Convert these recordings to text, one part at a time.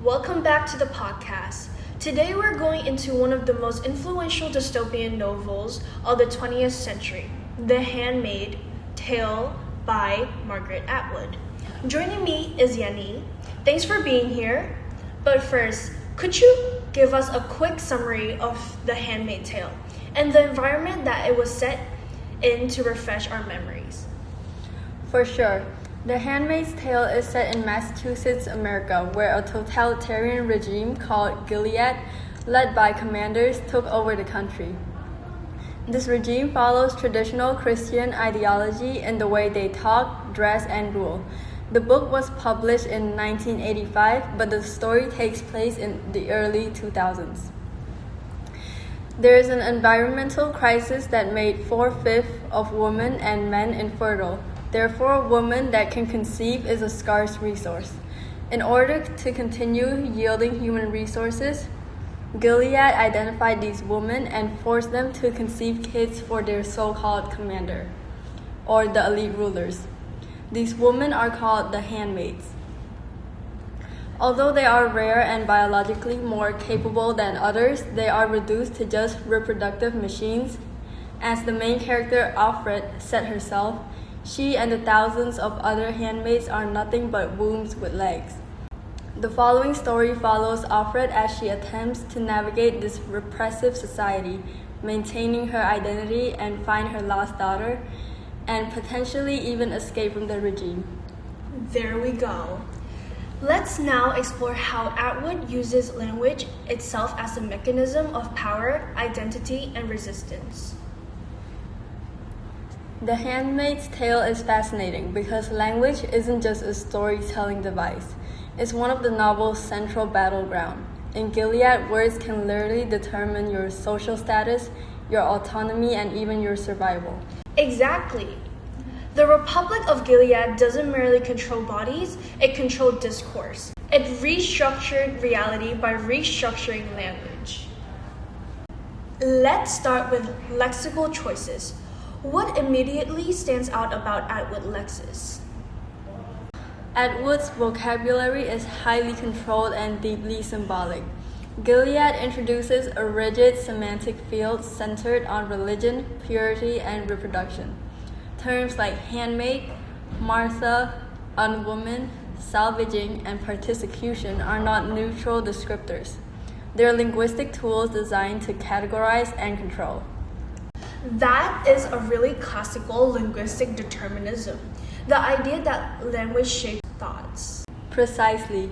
Welcome back to the podcast. Today we're going into one of the most influential dystopian novels of the 20th century, The Handmaid's Tale by Margaret Atwood. Joining me is Yanni. Thanks for being here. But first, could you give us a quick summary of The Handmaid's Tale and the environment that it was set in to refresh our memories? For sure. The Handmaid's Tale is set in Massachusetts, America, where a totalitarian regime called Gilead, led by commanders, took over the country. This regime follows traditional Christian ideology in the way they talk, dress, and rule. The book was published in 1985, but the story takes place in the early 2000s. There is an environmental crisis that made 4/5 of women and men infertile. Therefore, a woman that can conceive is a scarce resource. In order to continue yielding human resources, Gilead identified these women and forced them to conceive kids for their so-called commander, or the elite rulers. These women are called the handmaids. Although they are rare and biologically more capable than others, they are reduced to just reproductive machines. As the main character, Offred, said herself, she and the thousands of other handmaids are nothing but wombs with legs. The following story follows Offred as she attempts to navigate this repressive society, maintaining her identity and find her lost daughter, and potentially even escape from the regime. There we go. Let's now explore how Atwood uses language itself as a mechanism of power, identity, and resistance. The Handmaid's Tale is fascinating because language isn't just a storytelling device. It's one of the novel's central battleground. In Gilead, words can literally determine your social status, your autonomy, and even your survival. Exactly. The Republic of Gilead doesn't merely control bodies, it controlled discourse. It restructured reality by restructuring language. Let's start with lexical choices. What immediately stands out about Atwood lexis? Atwood's vocabulary is highly controlled and deeply symbolic. Gilead introduces a rigid semantic field centered on religion, purity, and reproduction. Terms like handmaid, Martha, unwoman, salvaging, and participation are not neutral descriptors. They're linguistic tools designed to categorize and control. That is a really classical linguistic determinism, the idea that language shapes thoughts. Precisely.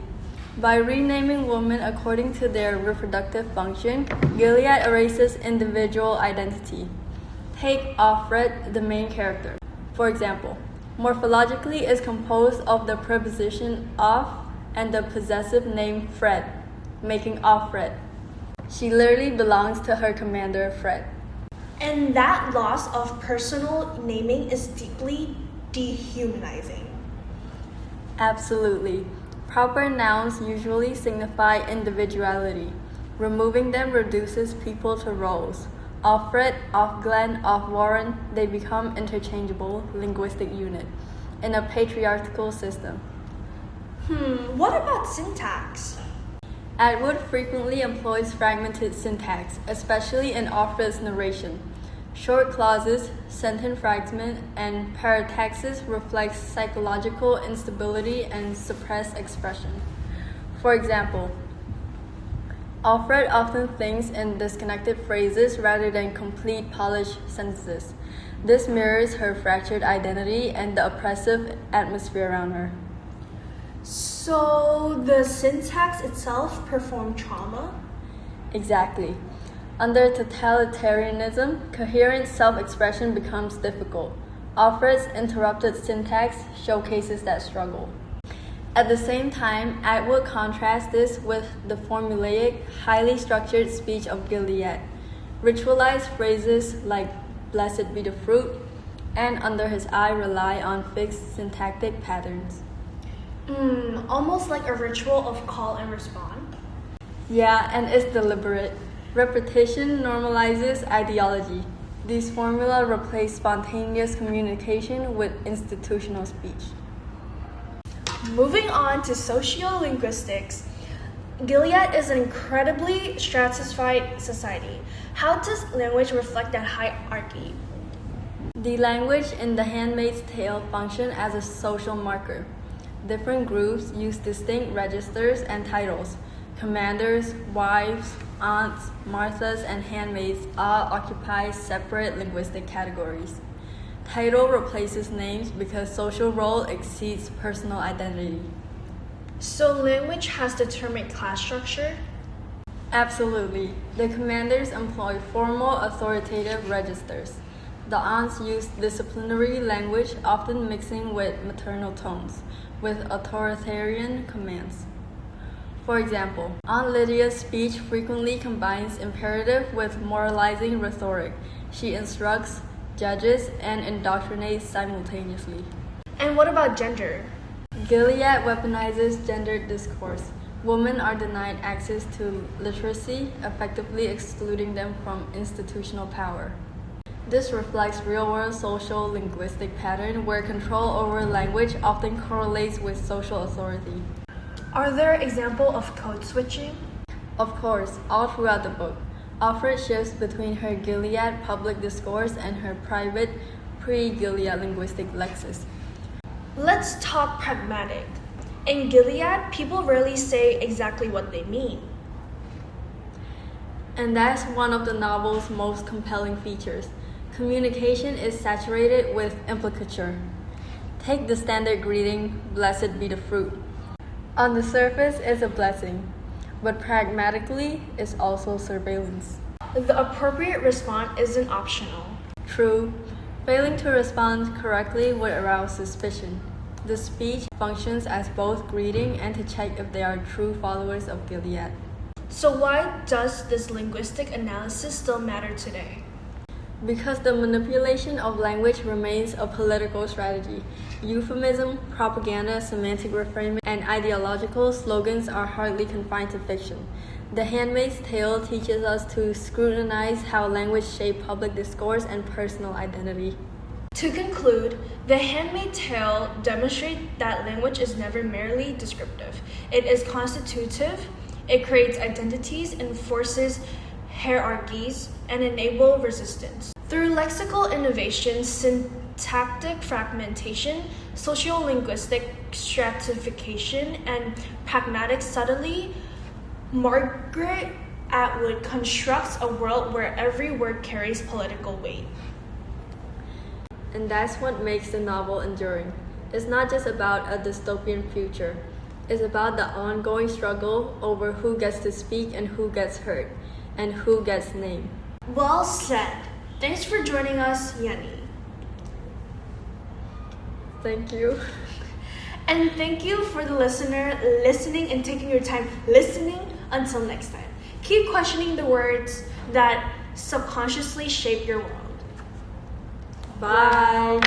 By renaming women according to their reproductive function, Gilead erases individual identity. Take Offred, the main character. For example, morphologically is composed of the preposition off and the possessive name Fred, making Offred. She literally belongs to her commander, Fred. And that loss of personal naming is deeply dehumanizing. Absolutely. Proper nouns usually signify individuality. Removing them reduces people to roles. Offred, Offglen, Offwarren, they become interchangeable linguistic unit in a patriarchal system. What about syntax? Atwood frequently employs fragmented syntax, especially in Offred's narration. Short clauses, sentence fragment, and parataxis reflect psychological instability and suppressed expression. For example, Offred often thinks in disconnected phrases rather than complete polished sentences. This mirrors her fractured identity and the oppressive atmosphere around her. So the syntax itself performed trauma? Exactly. Under totalitarianism, coherent self-expression becomes difficult. Offred's interrupted syntax showcases that struggle. At the same time, Atwood contrasts this with the formulaic, highly structured speech of Gilead. Ritualized phrases like "blessed be the fruit" and "under his eye" rely on fixed syntactic patterns. Almost like a ritual of call and respond. Yeah, and it's deliberate. Repetition normalizes ideology. These formula replace spontaneous communication with institutional speech. Moving on to sociolinguistics, Gilead is an incredibly stratified society. How does language reflect that hierarchy? The language in The Handmaid's Tale function as a social marker. Different groups use distinct registers and titles. Commanders, wives, aunts, Marthas, and handmaids all occupy separate linguistic categories. Title replaces names because social role exceeds personal identity. So language has determined class structure? Absolutely. The commanders employ formal authoritative registers. The aunts use disciplinary language, often mixing with maternal tones, with authoritarian commands. For example, Aunt Lydia's speech frequently combines imperative with moralizing rhetoric. She instructs, judges, and indoctrinates simultaneously. And what about gender? Gilead weaponizes gendered discourse. Women are denied access to literacy, effectively excluding them from institutional power. This reflects real-world social linguistic pattern where control over language often correlates with social authority. Are there examples of code switching? Of course, all throughout the book, Offred shifts between her Gilead public discourse and her private pre-Gilead linguistic lexis. Let's talk pragmatic. In Gilead, people rarely say exactly what they mean. And that's one of the novel's most compelling features. Communication is saturated with implicature. Take the standard greeting, "Blessed be the fruit." On the surface, it's a blessing, but pragmatically, it's also surveillance. The appropriate response isn't optional. True, failing to respond correctly would arouse suspicion. The speech functions as both greeting and to check if they are true followers of Gilead. So why does this linguistic analysis still matter today? Because the manipulation of language remains a political strategy. Euphemism, propaganda, semantic reframing, and ideological slogans are hardly confined to fiction. The Handmaid's Tale teaches us to scrutinize how language shapes public discourse and personal identity. To conclude, The Handmaid's Tale demonstrates that language is never merely descriptive. It is constitutive, it creates identities, enforces hierarchies, and enables resistance. Through lexical innovation, syntactic fragmentation, sociolinguistic stratification, and pragmatic subtlety, Margaret Atwood constructs a world where every word carries political weight. And that's what makes the novel enduring. It's not just about a dystopian future. It's about the ongoing struggle over who gets to speak and who gets heard, and who gets named. Well said. Thanks for joining us, Yanni. Thank you. And thank you for the listener listening and taking your time listening. Until next time, keep questioning the words that subconsciously shape your world. Bye.